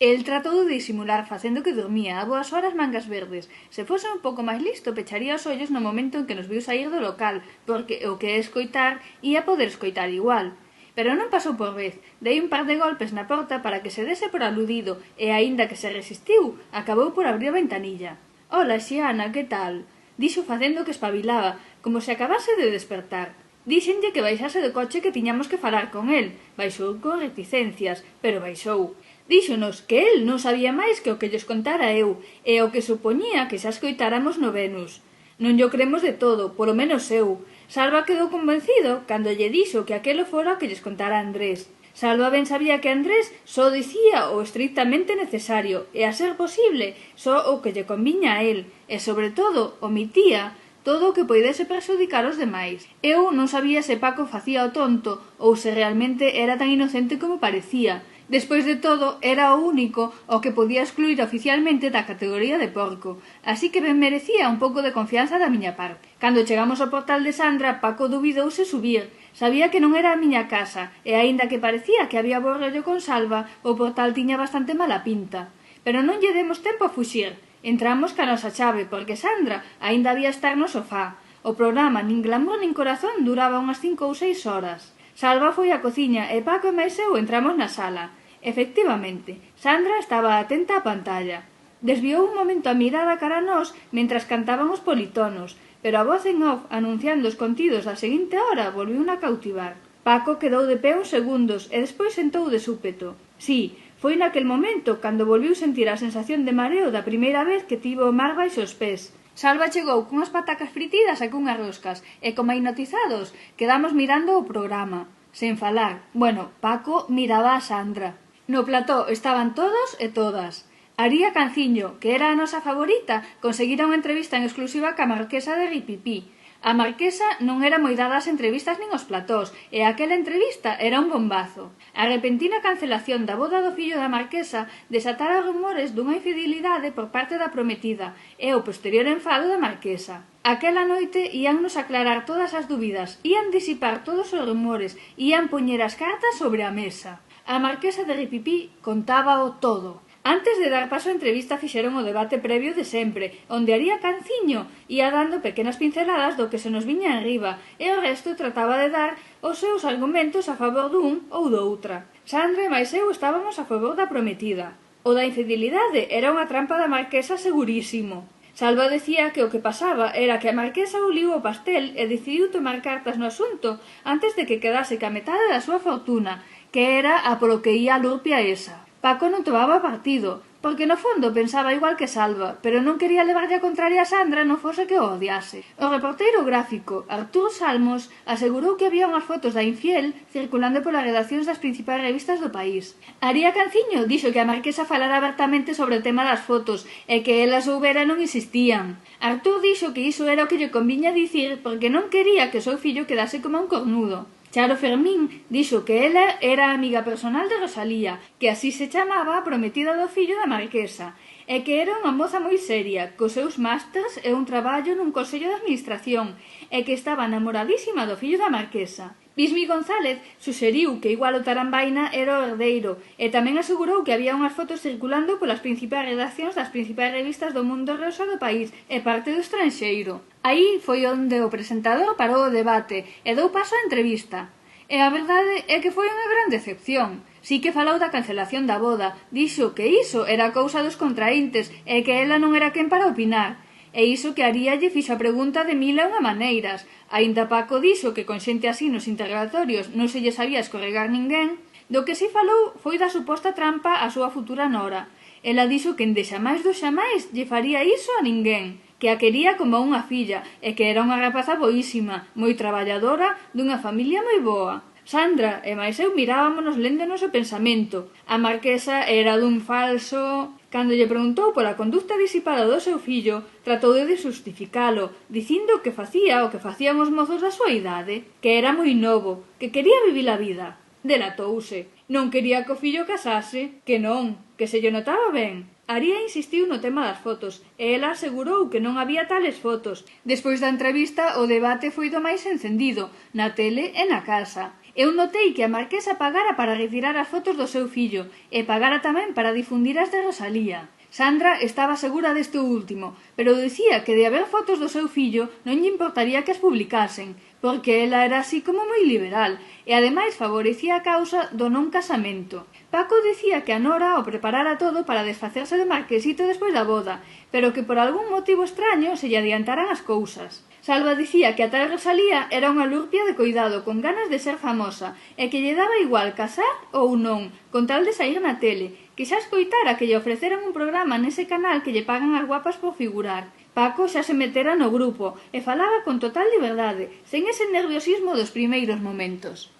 El tratou de disimular facendo que dormía a boas horas mangas verdes. Se fose un pouco máis listo, pecharía os ollos no momento en que nos viu saír do local, porque o que é escoitar ia poder escoitar igual. Pero non pasou por vez. Dei un par de golpes na porta para que se dese por aludido e, aínda que se resistiu, acabou por abrir a ventanilla. «Ola, Xiana, que tal?» dixo facendo que espabilaba, como se acabase de despertar. Díxenlle que baixase do coche que tiñamos que falar con el. Baixou con reticencias, pero baixou. Díxonos que el non sabía máis que o que lles contara eu, e o que supoñía que xa escoitáramos no Venus. Non llo cremos de todo, polo menos eu. Salva quedou convencido cando lle dixo que aquelo fora o que lles contara Andrés. Salva ben sabía que Andrés só dicía o estrictamente necesario e, a ser posible, só o que lle conviña a el, e, sobre todo, omitía todo o que poidese perxudicar os demais. Eu non sabía se Paco facía o tonto ou se realmente era tan inocente como parecía. Despois de todo, era o único o que podía excluir oficialmente da categoría de porco, así que ben merecía un pouco de confianza da miña parte. Cando chegamos ao portal de Sandra, Paco dubidouse subir. Sabía que non era a miña casa, e aínda que parecía que había bo rollo con Salva, o portal tiña bastante mala pinta. Pero non lle demos tempo a fuxir. Entramos ca nosa chave, porque Sandra aínda había estar no sofá. O programa nin glamour nin corazón duraba unhas 5 ou 6 horas. Salva foi á cociña e Paco e máis eu entramos na sala. Efectivamente, Sandra estaba atenta á pantalla. Desviou un momento a mirada cara a nós mentras cantaban os politonos, pero a voz en off anunciando os contidos da seguinte hora volviu-na a cautivar. Paco quedou de pé uns segundos e despois sentou de súpeto. Sí, foi naquel momento cando volviu sentir a sensación de mareo da primeira vez que tivo o mar baixo os pés. Salva chegou cunhas patacas fritidas e cunhas roscas, e como hipnotizados quedamos mirando o programa, sen falar. Bueno, Paco miraba a Sandra. No plató estaban todos e todas. Aría Canciño, que era a nosa favorita, conseguira unha entrevista en exclusiva ca marquesa de Ripipí. A marquesa non era moi dada ás entrevistas nin aos platós, e aquela entrevista era un bombazo. A repentina cancelación da boda do fillo da marquesa desatara rumores dunha infidelidade por parte da prometida e o posterior enfado da marquesa. Aquela noite íannos aclarar todas as dúbidas, ían disipar todos os rumores, ían poñer as cartas sobre a mesa. A marquesa de Ripipí contábao todo. Antes de dar paso á entrevista fixeron o debate previo de sempre, onde Aría Canciño ia dando pequenas pinceladas do que se nos viña enriba, e o resto trataba de dar os seus argumentos a favor dun ou do outra. Sandra e máis eu estábamos a favor da prometida. O da infidelidade era unha trampa da marquesa segurísimo. Salva decía que o que pasaba era que a marquesa uliu o pastel e decidiu tomar cartas no asunto antes de que quedase ca metade da súa fortuna, que era a polo que ia a lurpia esa. Paco non tomaba partido, porque no fondo pensaba igual que Salva, pero non quería levarlle a contraria a Sandra non fose que o odiase. O reporteiro gráfico, Artur Salmos, asegurou que había unhas fotos da infiel circulando polas redaccións das principais revistas do país. Aría Canciño dixo que a marquesa falara abertamente sobre o tema das fotos e que elas soubera non insistían. Artur dixo que iso era o que lle conviña dicir porque non quería que o seu fillo quedase como un cornudo. Charo Fermín dixo que ela era a amiga personal de Rosalía, que así se chamaba a prometida do fillo da marquesa, e que era unha moza moi seria, cos seus másters e un traballo nun consello de administración, e que estaba enamoradísima do fillo da marquesa. Bismi González suxeriu que igual o Tarambaina era o herdeiro, e tamén asegurou que había unhas fotos circulando polas principais redaccións das principais revistas do mundo rosa do país e parte do estranxeiro. Aí foi onde o presentador parou o debate e dou paso á entrevista. E a verdade é que foi unha gran decepción. Si que falou da cancelación da boda, dixo que iso era cousa dos contraíntes e que ela non era quen para opinar. E iso que Aría lle fixo a pregunta de mil e unha maneiras. Aínda Paco dixo que con xente así nos interrogatorios non se lle sabía escorregar ninguén. Do que si falou foi da suposta trampa á súa futura nora. Ela dixo que endexamais do xamais lle faría iso a ninguén, que a quería como unha filla e que era unha rapaza boísima, moi traballadora, dunha familia moi boa. Sandra e máis eu mirábamonos léndonos o pensamento. A marquesa era dun falso... Cando lle preguntou pola conducta disipada do seu fillo, tratou de justificalo, dicindo que facía o que facían os mozos da súa idade, que era moi novo, que quería vivir a vida. Delatouse. Non quería que o fillo casase, que non, que se lle notaba ben. Aría insistiu no tema das fotos, e ela asegurou que non había tales fotos. Despois da entrevista, o debate foi do máis encendido, na tele e na casa. Eu notei que a marquesa pagara para retirar as fotos do seu fillo e pagara tamén para difundir as de Rosalía. Sandra estaba segura deste último, pero dicía que de haber fotos do seu fillo non lle importaría que as publicasen, porque ela era así como moi liberal, e ademais favorecía a causa do non casamento. Paco dicía que a nora o preparara todo para desfacerse do marquesito despois da boda, pero que por algún motivo extraño se lle adiantaran as cousas. Salva dicía que a tal Rosalía era unha lurpia de coidado con ganas de ser famosa e que lle daba igual casar ou non, con tal de saír na tele, que xa escoitara que lle ofreceran un programa nese canal que lle pagan as guapas por figurar. Paco xa se metera no grupo e falaba con total liberdade, sen ese nerviosismo dos primeiros momentos.